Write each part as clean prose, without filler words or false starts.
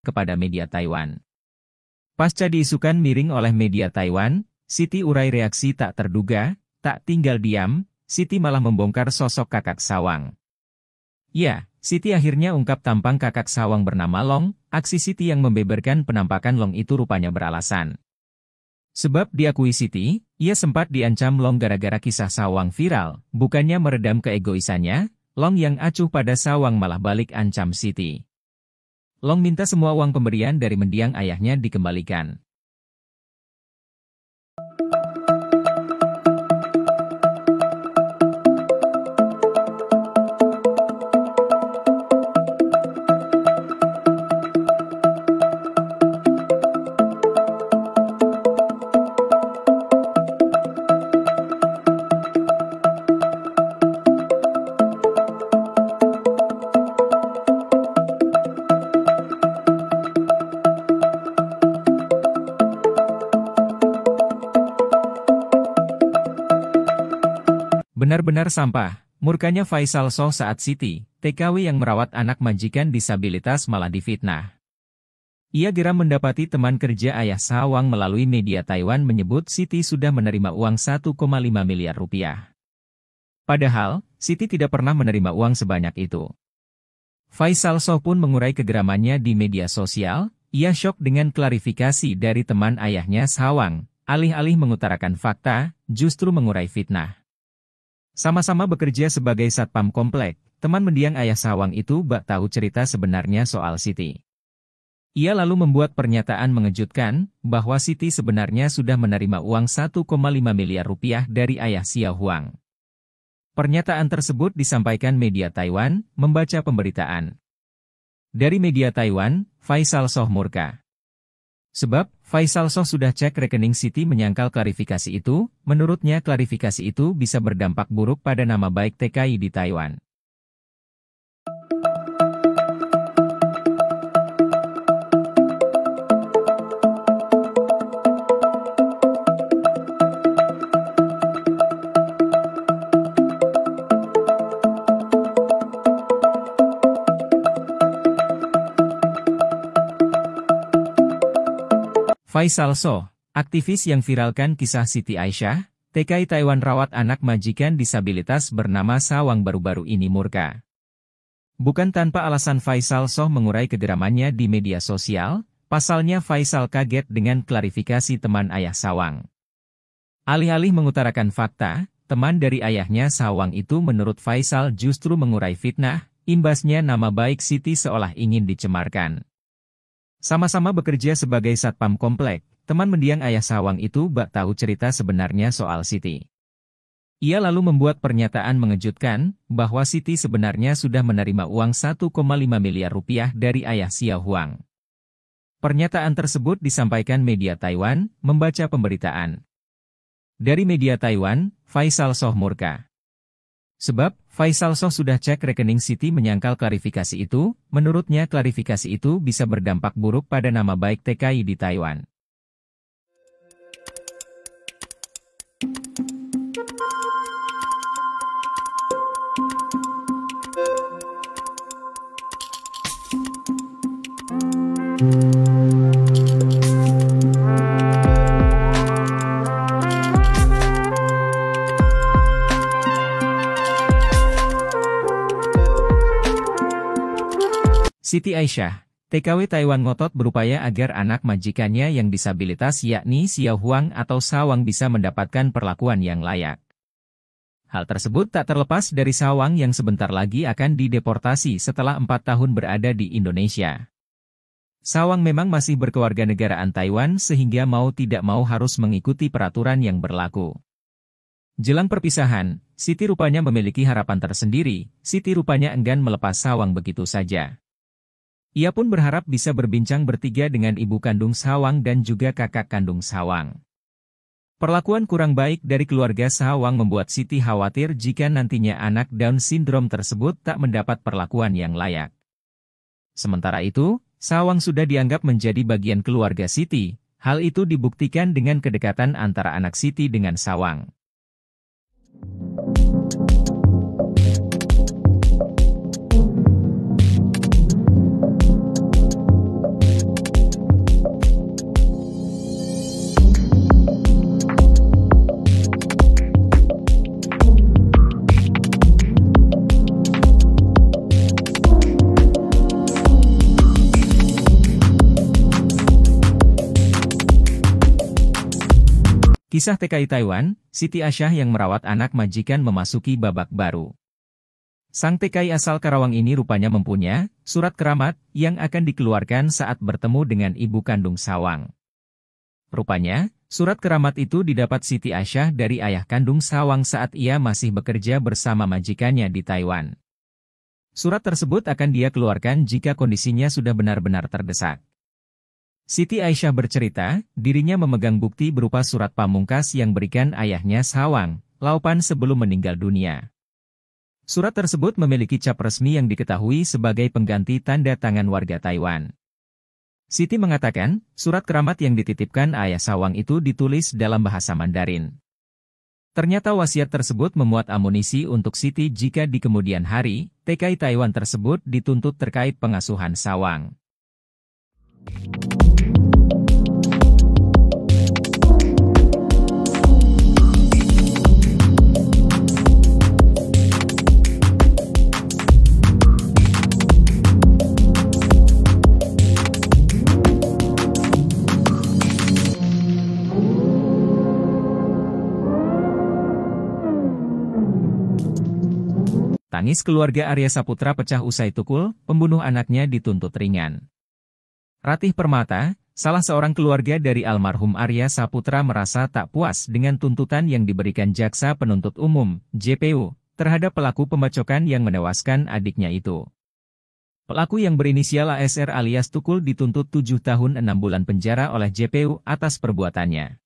kepada media Taiwan. Pasca diisukan miring oleh media Taiwan, Siti urai reaksi tak terduga, tak tinggal diam, Siti malah membongkar sosok kakak sawang. Ya, Siti akhirnya ungkap tampang kakak sawang bernama Long. Aksi Siti yang membeberkan penampakan Long itu rupanya beralasan. Sebab diakui Siti, ia sempat diancam Long gara-gara kisah sawang viral, bukannya meredam keegoisannya, Long yang acuh pada sawang malah balik ancam Siti. Long minta semua uang pemberian dari mendiang ayahnya dikembalikan. Benar-benar sampah, murkanya Faisal Soh saat Siti, TKW yang merawat anak majikan disabilitas malah difitnah. Ia geram mendapati teman kerja ayah sawang melalui media Taiwan menyebut Siti sudah menerima uang 1,5 miliar rupiah. Padahal, Siti tidak pernah menerima uang sebanyak itu. Faisal Soh pun mengurai kegeramannya di media sosial, ia syok dengan klarifikasi dari teman ayahnya sawang, alih-alih mengutarakan fakta, justru mengurai fitnah. Sama-sama bekerja sebagai satpam komplek, teman mendiang ayah sawang itu bak tahu cerita sebenarnya soal Siti. Ia lalu membuat pernyataan mengejutkan, bahwa Siti sebenarnya sudah menerima uang 1,5 miliar rupiah dari ayah Xiao Huang. Pernyataan tersebut disampaikan media Taiwan, membaca pemberitaan. Dari media Taiwan, Faisal Soh murka. Sebab, Faisal Soh sudah cek rekening Siti menyangkal klarifikasi itu, menurutnya klarifikasi itu bisa berdampak buruk pada nama baik TKI di Taiwan. Faisal Soh, aktivis yang viralkan kisah Siti Aisyah, TKI Taiwan rawat anak majikan disabilitas bernama Sawang baru-baru ini murka. Bukan tanpa alasan Faisal Soh mengurai kegeramannya di media sosial, pasalnya Faisal kaget dengan klarifikasi teman ayah Sawang. Alih-alih mengutarakan fakta, teman dari ayahnya Sawang itu menurut Faisal justru mengurai fitnah, imbasnya nama baik Siti seolah ingin dicemarkan. Sama-sama bekerja sebagai satpam komplek, teman mendiang ayah sawang itu bak tahu cerita sebenarnya soal Siti. Ia lalu membuat pernyataan mengejutkan, bahwa Siti sebenarnya sudah menerima uang 1,5 miliar rupiah dari ayah Xiao Huang. Pernyataan tersebut disampaikan media Taiwan, membaca pemberitaan. Dari media Taiwan, Faisal Soh murka. Sebab, Faisal Soh sudah cek rekening Siti menyangkal klarifikasi itu, menurutnya klarifikasi itu bisa berdampak buruk pada nama baik TKI di Taiwan. Siti Aisyah, TKW Taiwan ngotot berupaya agar anak majikannya yang disabilitas yakni Xiao Huang atau Sawang bisa mendapatkan perlakuan yang layak. Hal tersebut tak terlepas dari Sawang yang sebentar lagi akan dideportasi setelah 4 tahun berada di Indonesia. Sawang memang masih berkewarganegaraan Taiwan sehingga mau tidak mau harus mengikuti peraturan yang berlaku. Jelang perpisahan, Siti rupanya memiliki harapan tersendiri, Siti rupanya enggan melepas Sawang begitu saja. Ia pun berharap bisa berbincang bertiga dengan ibu kandung Sawang dan juga kakak kandung Sawang. Perlakuan kurang baik dari keluarga Sawang membuat Siti khawatir jika nantinya anak Down syndrome tersebut tak mendapat perlakuan yang layak. Sementara itu, Sawang sudah dianggap menjadi bagian keluarga Siti, hal itu dibuktikan dengan kedekatan antara anak Siti dengan Sawang. Kisah TKI Taiwan, Siti Aisyah yang merawat anak majikan memasuki babak baru. Sang TKI asal Karawang ini rupanya mempunyai surat keramat yang akan dikeluarkan saat bertemu dengan ibu kandung Sawang. Rupanya, surat keramat itu didapat Siti Aisyah dari ayah kandung Sawang saat ia masih bekerja bersama majikannya di Taiwan. Surat tersebut akan dia keluarkan jika kondisinya sudah benar-benar terdesak. Siti Aisyah bercerita, dirinya memegang bukti berupa surat pamungkas yang berikan ayahnya Sawang, Laupan sebelum meninggal dunia. Surat tersebut memiliki cap resmi yang diketahui sebagai pengganti tanda tangan warga Taiwan. Siti mengatakan, surat keramat yang dititipkan ayah Sawang itu ditulis dalam bahasa Mandarin. Ternyata wasiat tersebut memuat amunisi untuk Siti jika di kemudian hari, TKI Taiwan tersebut dituntut terkait pengasuhan Sawang. Tangis keluarga Arya Saputra pecah usai Tukul, pembunuh anaknya dituntut ringan. Ratih Permata, salah seorang keluarga dari almarhum Arya Saputra merasa tak puas dengan tuntutan yang diberikan Jaksa Penuntut Umum, JPU, terhadap pelaku pembacokan yang menewaskan adiknya itu. Pelaku yang berinisial ASR alias Tukul dituntut 7 tahun 6 bulan penjara oleh JPU atas perbuatannya.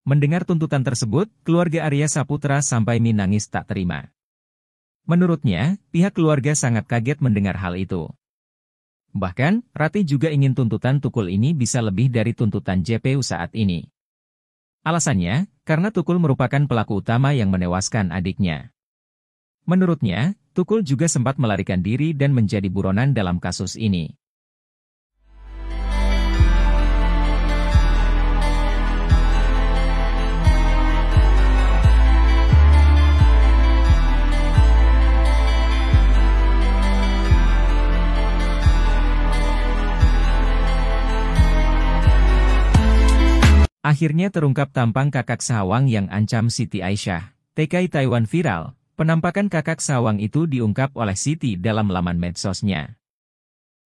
Mendengar tuntutan tersebut, keluarga Arya Saputra sampai menangis tak terima. Menurutnya, pihak keluarga sangat kaget mendengar hal itu. Bahkan, Ratih juga ingin tuntutan Tukul ini bisa lebih dari tuntutan JPU saat ini. Alasannya, karena Tukul merupakan pelaku utama yang menewaskan adiknya. Menurutnya, Tukul juga sempat melarikan diri dan menjadi buronan dalam kasus ini. Akhirnya terungkap tampang kakak Sawang yang ancam Siti Aisyah. TKI Taiwan viral, penampakan kakak Sawang itu diungkap oleh Siti dalam laman medsosnya.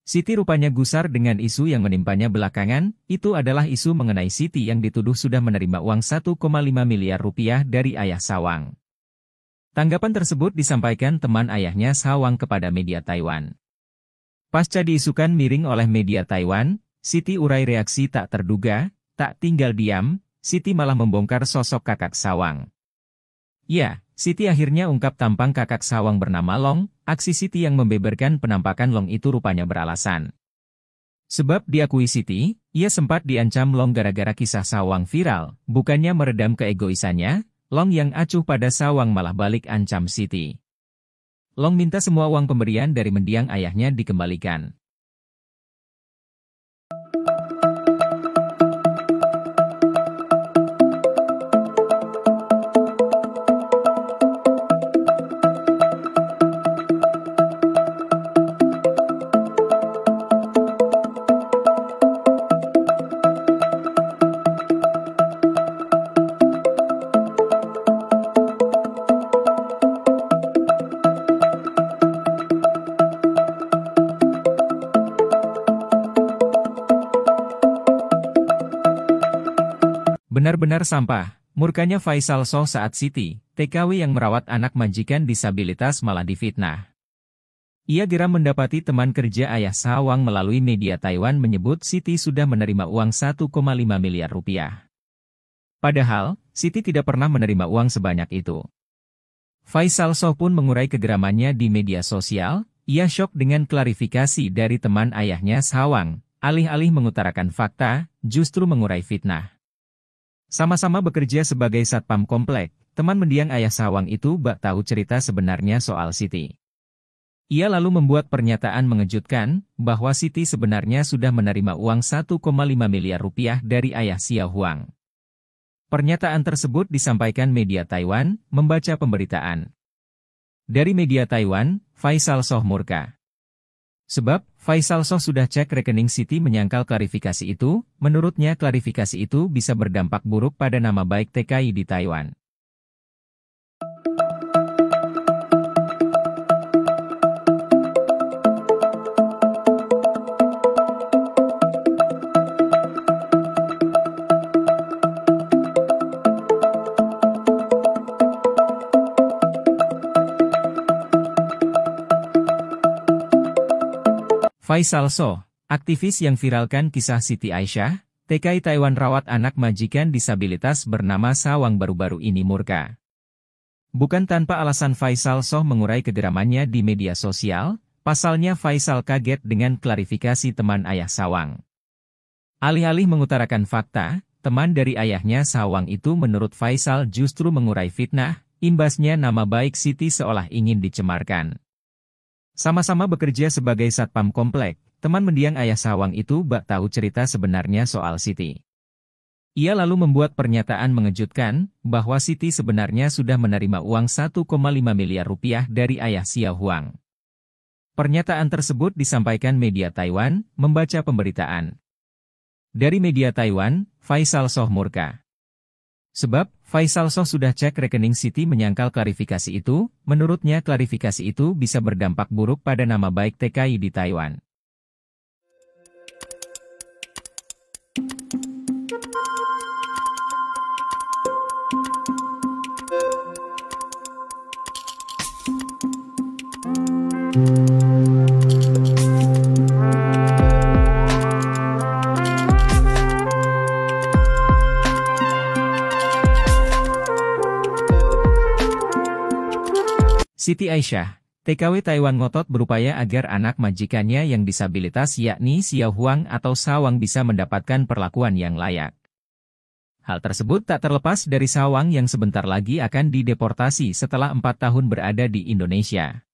Siti rupanya gusar dengan isu yang menimpanya belakangan, itu adalah isu mengenai Siti yang dituduh sudah menerima uang 1,5 miliar rupiah dari ayah Sawang. Tanggapan tersebut disampaikan teman ayahnya Sawang kepada media Taiwan. Pasca diisukan miring oleh media Taiwan, Siti urai reaksi tak terduga. Tak tinggal diam, Siti malah membongkar sosok kakak Sawang. Ya, Siti akhirnya ungkap tampang kakak Sawang bernama Long. Aksi Siti yang membeberkan penampakan Long itu rupanya beralasan. Sebab diakui Siti, ia sempat diancam Long gara-gara kisah Sawang viral, bukannya meredam keegoisannya, Long yang acuh pada Sawang malah balik ancam Siti. Long minta semua uang pemberian dari mendiang ayahnya dikembalikan. Benar-benar sampah, murkanya Faisal Soh saat Siti, TKW yang merawat anak majikan disabilitas malah difitnah. Ia geram mendapati teman kerja ayah Sawang melalui media Taiwan menyebut Siti sudah menerima uang 1,5 miliar rupiah. Padahal, Siti tidak pernah menerima uang sebanyak itu. Faisal Soh pun mengurai kegeramannya di media sosial, ia syok dengan klarifikasi dari teman ayahnya Sawang, alih-alih mengutarakan fakta, justru mengurai fitnah. Sama-sama bekerja sebagai satpam komplek, teman mendiang ayah Sawang itu bak tahu cerita sebenarnya soal Siti. Ia lalu membuat pernyataan mengejutkan, bahwa Siti sebenarnya sudah menerima uang 1,5 miliar rupiah dari ayah Xiao Huang. Pernyataan tersebut disampaikan media Taiwan, membaca pemberitaan. Dari media Taiwan, Faisal Soh murka. Sebab, Faisal Soh sudah cek rekening Siti menyangkal klarifikasi itu, menurutnya klarifikasi itu bisa berdampak buruk pada nama baik TKI di Taiwan. Faisal Soh, aktivis yang viralkan kisah Siti Aisyah, TKI Taiwan rawat anak majikan disabilitas bernama Sawang baru-baru ini murka. Bukan tanpa alasan Faisal Soh mengurai kegeramannya di media sosial, pasalnya Faisal kaget dengan klarifikasi teman ayah Sawang. Alih-alih mengutarakan fakta, teman dari ayahnya Sawang itu menurut Faisal justru mengurai fitnah, imbasnya nama baik Siti seolah ingin dicemarkan. Sama-sama bekerja sebagai satpam komplek, teman mendiang ayah Sawang itu bak tahu cerita sebenarnya soal Siti. Ia lalu membuat pernyataan mengejutkan, bahwa Siti sebenarnya sudah menerima uang 1,5 miliar rupiah dari ayah Xiao Huang. Pernyataan tersebut disampaikan media Taiwan, membaca pemberitaan. Dari media Taiwan, Faisal Soh murka. Sebab, Faisal Soh sudah cek rekening Siti menyangkal klarifikasi itu, menurutnya klarifikasi itu bisa berdampak buruk pada nama baik TKI di Taiwan. Siti Aisyah, TKW Taiwan ngotot berupaya agar anak majikannya yang disabilitas yakni Xiao Huang atau Sawang bisa mendapatkan perlakuan yang layak. Hal tersebut tak terlepas dari Sawang yang sebentar lagi akan dideportasi setelah 4 tahun berada di Indonesia.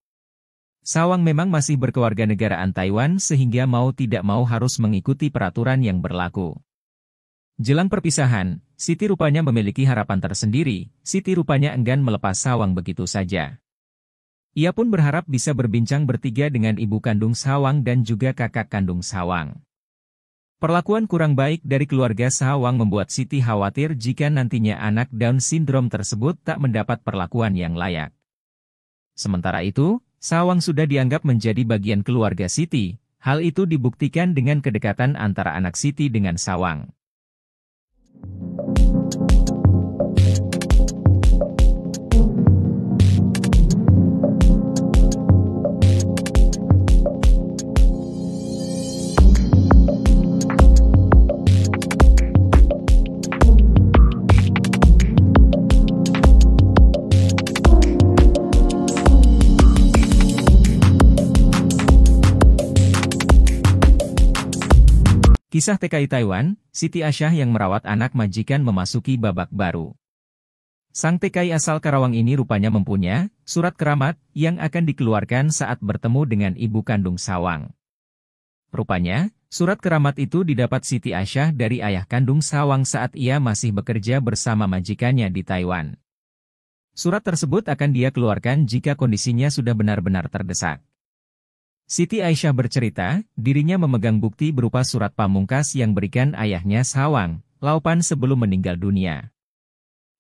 Sawang memang masih berkewarganegaraan Taiwan sehingga mau tidak mau harus mengikuti peraturan yang berlaku. Jelang perpisahan, Siti rupanya memiliki harapan tersendiri, Siti rupanya enggan melepas Sawang begitu saja. Ia pun berharap bisa berbincang bertiga dengan ibu kandung Sawang dan juga kakak kandung Sawang. Perlakuan kurang baik dari keluarga Sawang membuat Siti khawatir jika nantinya anak Down syndrome tersebut tak mendapat perlakuan yang layak. Sementara itu, Sawang sudah dianggap menjadi bagian keluarga Siti, hal itu dibuktikan dengan kedekatan antara anak Siti dengan Sawang. Kisah TKI Taiwan, Siti Aisyah yang merawat anak majikan memasuki babak baru. Sang TKI asal Karawang ini rupanya mempunyai surat keramat yang akan dikeluarkan saat bertemu dengan ibu kandung Sawang. Rupanya, surat keramat itu didapat Siti Aisyah dari ayah kandung Sawang saat ia masih bekerja bersama majikannya di Taiwan. Surat tersebut akan dia keluarkan jika kondisinya sudah benar-benar terdesak. Siti Aisyah bercerita, dirinya memegang bukti berupa surat pamungkas yang berikan ayahnya Sawang, Laupan sebelum meninggal dunia.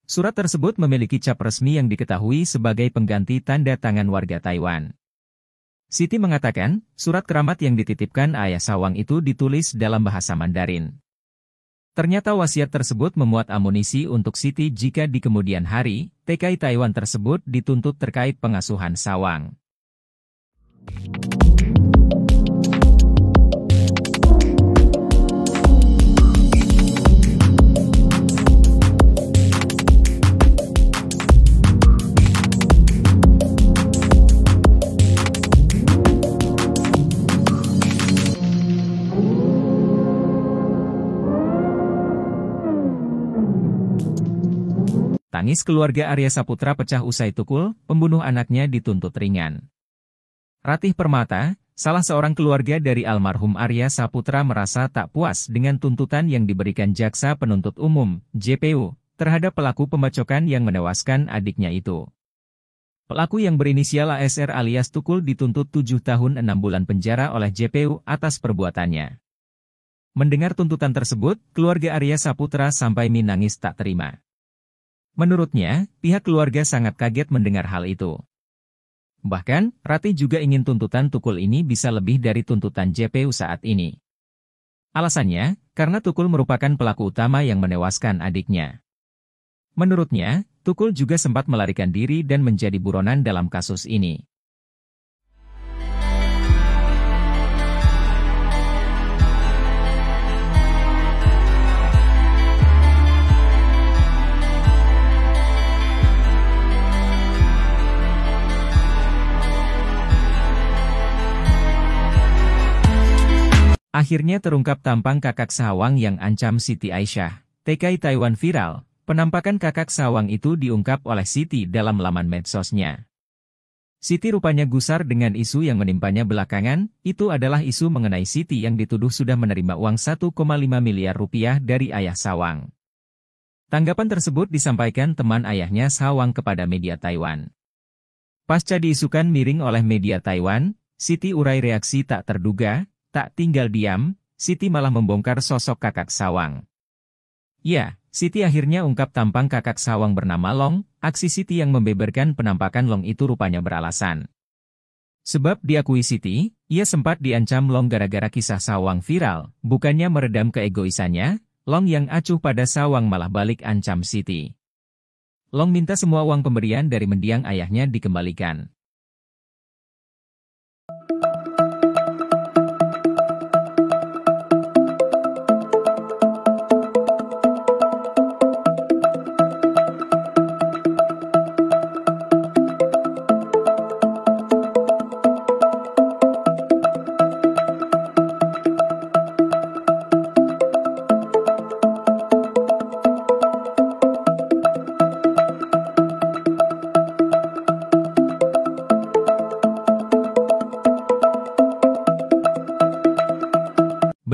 Surat tersebut memiliki cap resmi yang diketahui sebagai pengganti tanda tangan warga Taiwan. Siti mengatakan, surat keramat yang dititipkan ayah Sawang itu ditulis dalam bahasa Mandarin. Ternyata wasiat tersebut memuat amunisi untuk Siti jika di kemudian hari, TKI Taiwan tersebut dituntut terkait pengasuhan Sawang. Tangis keluarga Arya Saputra pecah usai tukul, pembunuh anaknya dituntut ringan. Ratih Permata, salah seorang keluarga dari almarhum Arya Saputra merasa tak puas dengan tuntutan yang diberikan Jaksa Penuntut Umum, JPU, terhadap pelaku pembacokan yang menewaskan adiknya itu. Pelaku yang berinisial ASR alias Tukul dituntut 7 tahun 6 bulan penjara oleh JPU atas perbuatannya. Mendengar tuntutan tersebut, keluarga Arya Saputra sampai menangis tak terima. Menurutnya, pihak keluarga sangat kaget mendengar hal itu. Bahkan, Ratih juga ingin tuntutan Tukul ini bisa lebih dari tuntutan JPU saat ini. Alasannya, karena Tukul merupakan pelaku utama yang menewaskan adiknya. Menurutnya, Tukul juga sempat melarikan diri dan menjadi buronan dalam kasus ini. Akhirnya terungkap tampang kakak sawang yang ancam Siti Aisyah. TKI Taiwan viral. Penampakan kakak sawang itu diungkap oleh Siti dalam laman medsosnya. Siti rupanya gusar dengan isu yang menimpanya belakangan, itu adalah isu mengenai Siti yang dituduh sudah menerima uang 1,5 miliar rupiah dari ayah sawang. Tanggapan tersebut disampaikan teman ayahnya sawang kepada media Taiwan. Pasca diisukan miring oleh media Taiwan, Siti urai reaksi tak terduga, tak tinggal diam, Siti malah membongkar sosok kakak sawang. Ya, Siti akhirnya ungkap tampang kakak sawang bernama Long. Aksi Siti yang membeberkan penampakan Long itu rupanya beralasan. Sebab diakui Siti, ia sempat diancam Long gara-gara kisah sawang viral, bukannya meredam keegoisannya, Long yang acuh pada sawang malah balik ancam Siti. Long minta semua uang pemberian dari mendiang ayahnya dikembalikan.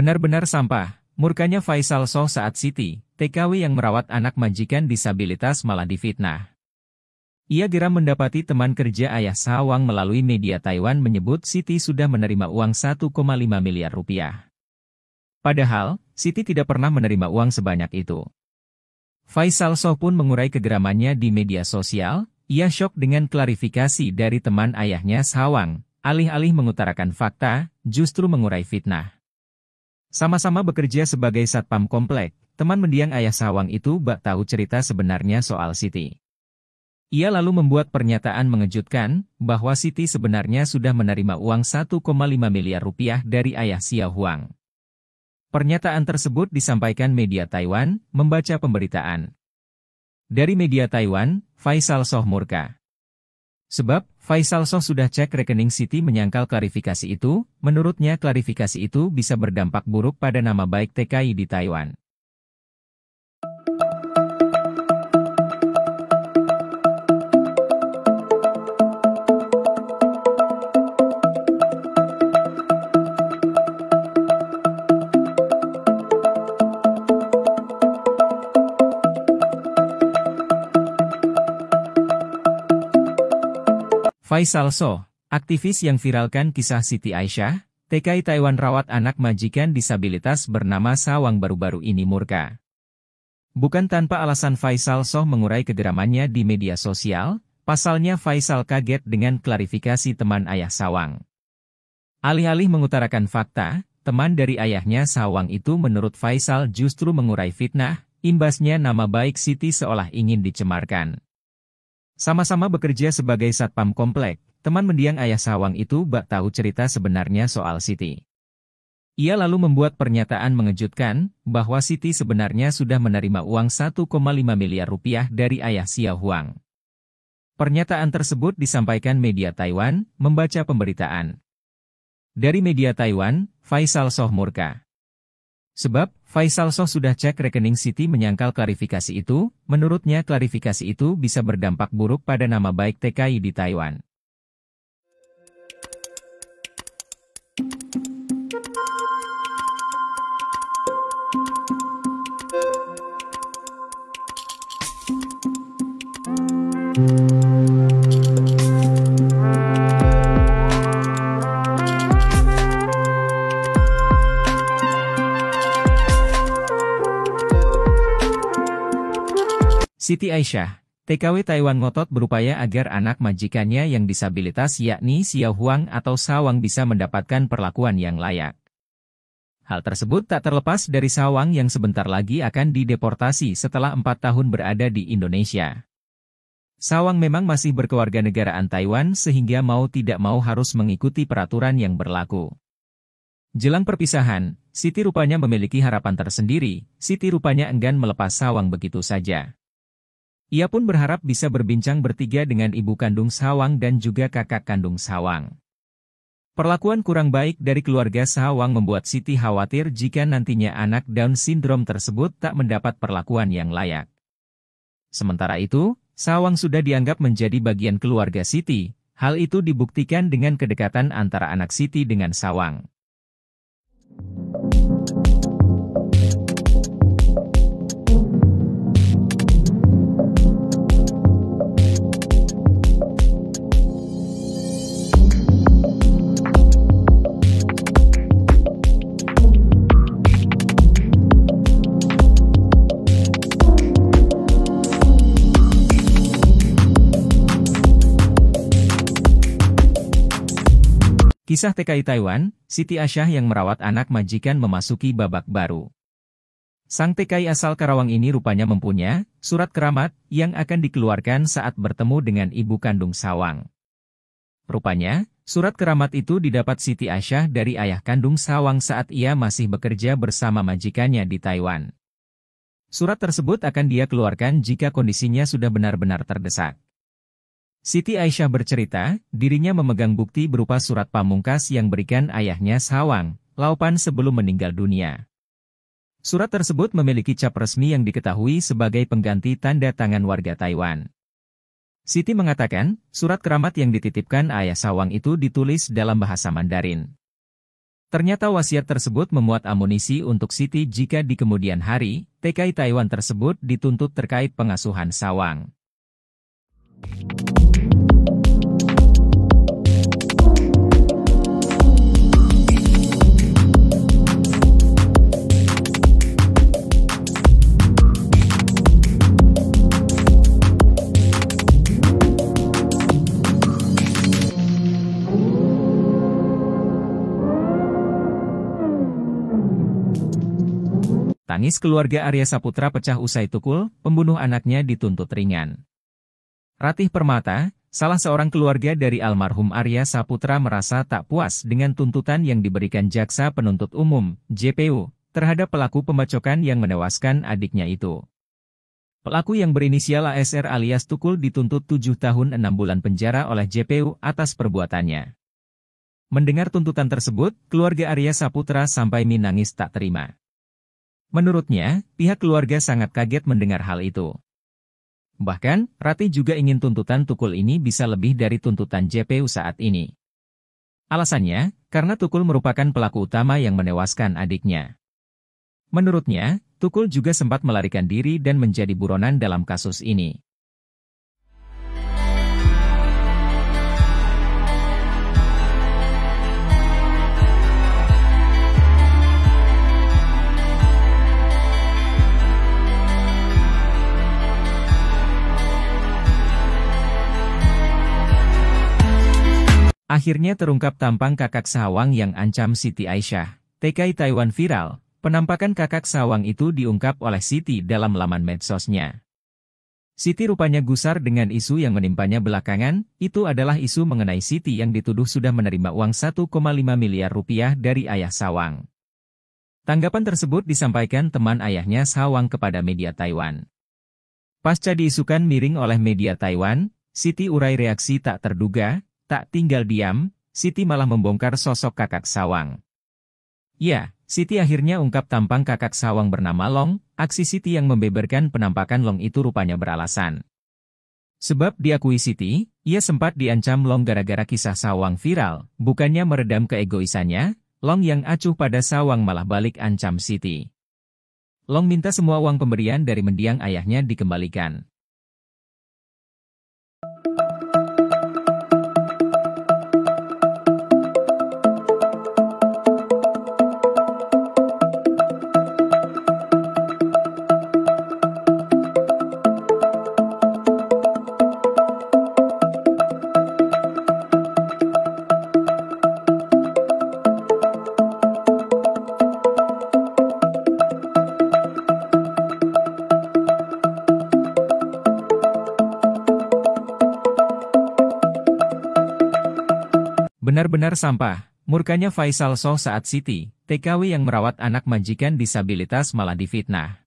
Benar-benar sampah, murkanya Faisal Soh saat Siti, TKW yang merawat anak majikan disabilitas malah difitnah. Ia geram mendapati teman kerja ayah sawang melalui media Taiwan menyebut Siti sudah menerima uang 1,5 miliar rupiah. Padahal, Siti tidak pernah menerima uang sebanyak itu. Faisal Soh pun mengurai kegeramannya di media sosial, ia syok dengan klarifikasi dari teman ayahnya sawang, alih-alih mengutarakan fakta, justru mengurai fitnah. Sama-sama bekerja sebagai satpam komplek, teman mendiang ayah sawang itu bak tahu cerita sebenarnya soal Siti. Ia lalu membuat pernyataan mengejutkan, bahwa Siti sebenarnya sudah menerima uang 1,5 miliar rupiah dari ayah Xiao Huang. Pernyataan tersebut disampaikan media Taiwan, membaca pemberitaan. Dari media Taiwan, Faisal Soh murka. Sebab, Faisal Soh sudah cek rekening Siti menyangkal klarifikasi itu, menurutnya klarifikasi itu bisa berdampak buruk pada nama baik TKI di Taiwan. Faisal Soh, aktivis yang viralkan kisah Siti Aisyah, TKI Taiwan rawat anak majikan disabilitas bernama Sawang baru-baru ini murka. Bukan tanpa alasan Faisal Soh mengurai kegeramannya di media sosial, pasalnya Faisal kaget dengan klarifikasi teman ayah Sawang. Alih-alih mengutarakan fakta, teman dari ayahnya Sawang itu menurut Faisal justru mengurai fitnah, imbasnya nama baik Siti seolah ingin dicemarkan. Sama-sama bekerja sebagai satpam komplek, teman mendiang ayah sawang itu bak tahu cerita sebenarnya soal Siti. Ia lalu membuat pernyataan mengejutkan, bahwa Siti sebenarnya sudah menerima uang 1,5 miliar rupiah dari ayah Xiao Huang. Pernyataan tersebut disampaikan media Taiwan, membaca pemberitaan. Dari media Taiwan, Faisal Soh murka. Sebab, Faisal Soh sudah cek rekening Siti menyangkal klarifikasi itu, menurutnya klarifikasi itu bisa berdampak buruk pada nama baik TKI di Taiwan. Siti Aisyah, TKW Taiwan ngotot berupaya agar anak majikannya yang disabilitas yakni Xiao Huang atau Sawang bisa mendapatkan perlakuan yang layak. Hal tersebut tak terlepas dari Sawang yang sebentar lagi akan dideportasi setelah 4 tahun berada di Indonesia. Sawang memang masih berkewarganegaraan Taiwan sehingga mau tidak mau harus mengikuti peraturan yang berlaku. Jelang perpisahan, Siti rupanya memiliki harapan tersendiri. Siti rupanya enggan melepas Sawang begitu saja. Ia pun berharap bisa berbincang bertiga dengan ibu kandung Sawang dan juga kakak kandung Sawang. Perlakuan kurang baik dari keluarga Sawang membuat Siti khawatir jika nantinya anak Down syndrome tersebut tak mendapat perlakuan yang layak. Sementara itu, Sawang sudah dianggap menjadi bagian keluarga Siti. Hal itu dibuktikan dengan kedekatan antara anak Siti dengan Sawang. Kisah TKI Taiwan, Siti Aisyah yang merawat anak majikan memasuki babak baru. Sang TKI asal Karawang ini rupanya mempunyai surat keramat yang akan dikeluarkan saat bertemu dengan ibu kandung Sawang. Rupanya, surat keramat itu didapat Siti Aisyah dari ayah kandung Sawang saat ia masih bekerja bersama majikannya di Taiwan. Surat tersebut akan dia keluarkan jika kondisinya sudah benar-benar terdesak. Siti Aisyah bercerita, dirinya memegang bukti berupa surat pamungkas yang berikan ayahnya Sawang, Laupan sebelum meninggal dunia. Surat tersebut memiliki cap resmi yang diketahui sebagai pengganti tanda tangan warga Taiwan. Siti mengatakan, surat keramat yang dititipkan ayah Sawang itu ditulis dalam bahasa Mandarin. Ternyata wasiat tersebut memuat amunisi untuk Siti jika di kemudian hari, TKI Taiwan tersebut dituntut terkait pengasuhan Sawang. Tangis keluarga Arya Saputra pecah usai Tukul, pembunuh anaknya dituntut ringan. Ratih Permata, salah seorang keluarga dari almarhum Arya Saputra merasa tak puas dengan tuntutan yang diberikan Jaksa Penuntut Umum, JPU, terhadap pelaku pembacokan yang menewaskan adiknya itu. Pelaku yang berinisial ASR alias Tukul dituntut 7 tahun 6 bulan penjara oleh JPU atas perbuatannya. Mendengar tuntutan tersebut, keluarga Arya Saputra sampai menangis tak terima. Menurutnya, pihak keluarga sangat kaget mendengar hal itu. Bahkan, Ratih juga ingin tuntutan Tukul ini bisa lebih dari tuntutan JPU saat ini. Alasannya, karena Tukul merupakan pelaku utama yang menewaskan adiknya. Menurutnya, Tukul juga sempat melarikan diri dan menjadi buronan dalam kasus ini. Akhirnya terungkap tampang kakak Sawang yang ancam Siti Aisyah. TKI Taiwan viral, penampakan kakak Sawang itu diungkap oleh Siti dalam laman medsosnya. Siti rupanya gusar dengan isu yang menimpanya belakangan, itu adalah isu mengenai Siti yang dituduh sudah menerima uang 1,5 miliar rupiah dari ayah Sawang. Tanggapan tersebut disampaikan teman ayahnya Sawang kepada media Taiwan. Pasca diisukan miring oleh media Taiwan, Siti urai reaksi tak terduga. Tak tinggal diam, Siti malah membongkar sosok kakak Sawang. Ya, Siti akhirnya ungkap tampang kakak Sawang bernama Long. Aksi Siti yang membeberkan penampakan Long itu rupanya beralasan. Sebab diakui Siti, ia sempat diancam Long gara-gara kisah Sawang viral, bukannya meredam keegoisannya, Long yang acuh pada Sawang malah balik ancam Siti. Long minta semua uang pemberian dari mendiang ayahnya dikembalikan. Benar-benar sampah, murkanya Faisal Soh saat Siti, TKW yang merawat anak majikan disabilitas malah difitnah.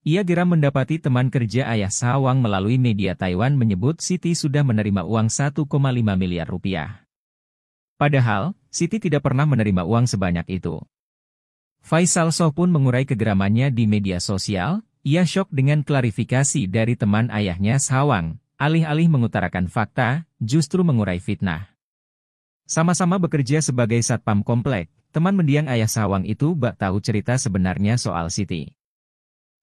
Ia geram mendapati teman kerja ayah Sawang melalui media Taiwan menyebut Siti sudah menerima uang 1,5 miliar rupiah. Padahal, Siti tidak pernah menerima uang sebanyak itu. Faisal Soh pun mengurai kegeramannya di media sosial. Ia syok dengan klarifikasi dari teman ayahnya Sawang, alih-alih mengutarakan fakta, justru mengurai fitnah. Sama-sama bekerja sebagai satpam komplek, teman mendiang ayah Sawang itu bak tahu cerita sebenarnya soal Siti.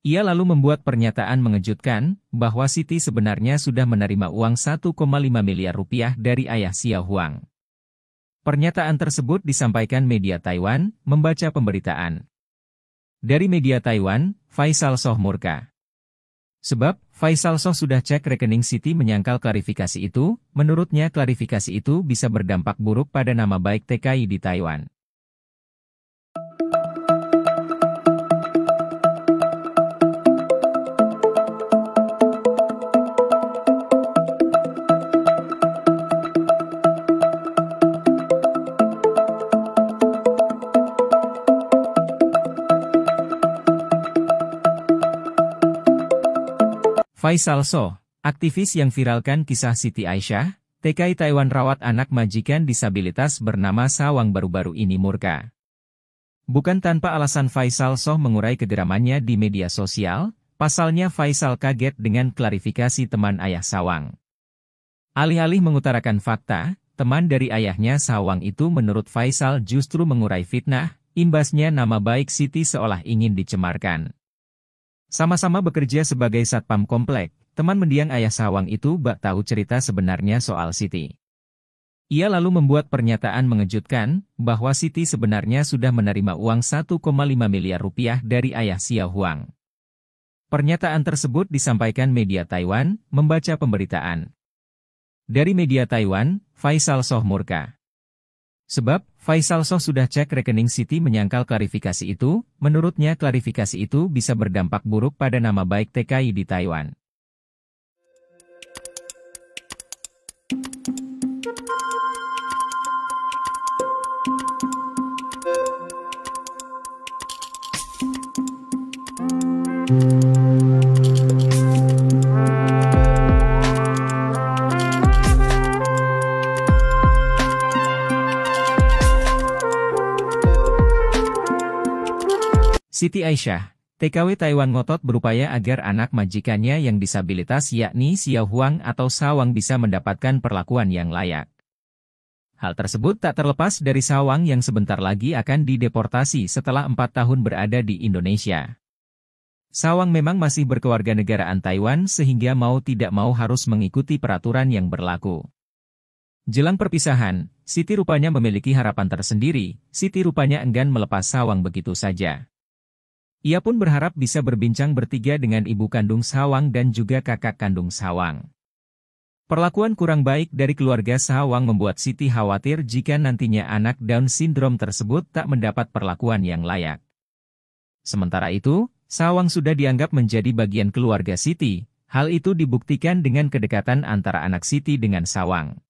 Ia lalu membuat pernyataan mengejutkan, bahwa Siti sebenarnya sudah menerima uang 1,5 miliar rupiah dari ayah Xiao Huang. Pernyataan tersebut disampaikan media Taiwan, membaca pemberitaan. Dari media Taiwan, Faisal Soh murka. Sebab, Faisal Soh sudah cek rekening Siti menyangkal klarifikasi itu, menurutnya klarifikasi itu bisa berdampak buruk pada nama baik TKI di Taiwan. Faisal Soh, aktivis yang viralkan kisah Siti Aisyah, TKI Taiwan rawat anak majikan disabilitas bernama Sawang baru-baru ini murka. Bukan tanpa alasan Faisal Soh mengurai kegeramannya di media sosial, pasalnya Faisal kaget dengan klarifikasi teman ayah Sawang. Alih-alih mengutarakan fakta, teman dari ayahnya Sawang itu menurut Faisal justru mengurai fitnah, imbasnya nama baik Siti seolah ingin dicemarkan. Sama-sama bekerja sebagai satpam komplek, teman mendiang ayah Sawang itu bak tahu cerita sebenarnya soal Siti. Ia lalu membuat pernyataan mengejutkan, bahwa Siti sebenarnya sudah menerima uang 1,5 miliar rupiah dari ayah Xiao Huang. Pernyataan tersebut disampaikan media Taiwan, membaca pemberitaan. Dari media Taiwan, Faisal Soh murka. Sebab, Faisal Soh sudah cek rekening Siti menyangkal klarifikasi itu, menurutnya klarifikasi itu bisa berdampak buruk pada nama baik TKI di Taiwan. Siti Aisyah, TKW Taiwan ngotot berupaya agar anak majikannya yang disabilitas yakni Xiao Huang atau Sawang bisa mendapatkan perlakuan yang layak. Hal tersebut tak terlepas dari Sawang yang sebentar lagi akan dideportasi setelah 4 tahun berada di Indonesia. Sawang memang masih berkewarganegaraan Taiwan sehingga mau tidak mau harus mengikuti peraturan yang berlaku. Jelang perpisahan, Siti rupanya memiliki harapan tersendiri, Siti rupanya enggan melepas Sawang begitu saja. Ia pun berharap bisa berbincang bertiga dengan ibu kandung Sawang dan juga kakak kandung Sawang. Perlakuan kurang baik dari keluarga Sawang membuat Siti khawatir jika nantinya anak Down syndrome tersebut tak mendapat perlakuan yang layak. Sementara itu, Sawang sudah dianggap menjadi bagian keluarga Siti, hal itu dibuktikan dengan kedekatan antara anak Siti dengan Sawang.